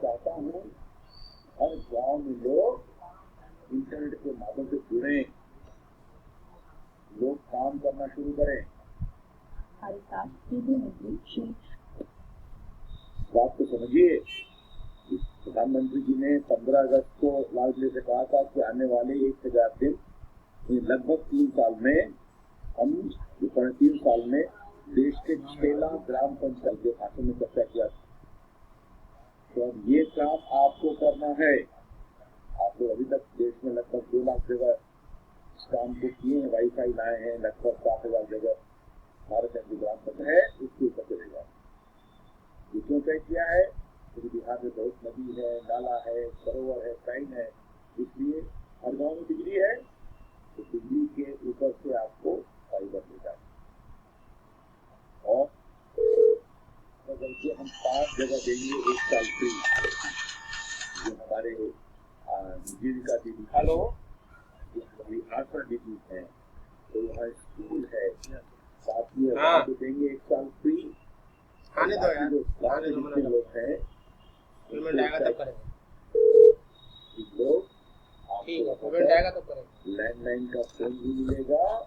चाहता हूँ हर गांव में लोग इंटरनेट के माध्यम से जुड़े, लोग काम करना शुरू करें। बात तो समझिए, प्रधानमंत्री जी ने 15 अगस्त को लाल किले से कहा था कि आने वाले 1000 दिन लगभग 3 साल में हम 3 साल में देश के 6 लाख ग्राम पंचायत के खाते में चर्चा किया। तो अब ये काम आपको करना है। आप लोग अभी तक देश में लगभग 2 लाख जगह इस काम को किए हैं, वाईफाई लाए हैं, लगभग 7,000 जगह भारत ग्राम पंचायत है, उसके ऊपर चलेगा। ये क्यों तय किया है? क्योंकि बिहार में बहुत नदी है, नाला है, सरोवर है, टाइम है, इसलिए हर गाँव में बिजली है, तो बिजली के ऊपर से आपको फाइबर मिलेगा। और बल्कि हम 5 जगह देंगे 1 साल फ्री, जो हमारे जीविका दीदी, हेलो, हमारी आशा दीदी है, तो वहाँ स्कूल है, साथ में तो देंगे 1 साल फ्री। आने दो यार, आने दो, जितने लोग हैं पेमेंट आएगा तब करेंगे। लोग ठीक है, पेमेंट आएगा तब करेंगे। लैंडलाइन का फोन भी मिलेगा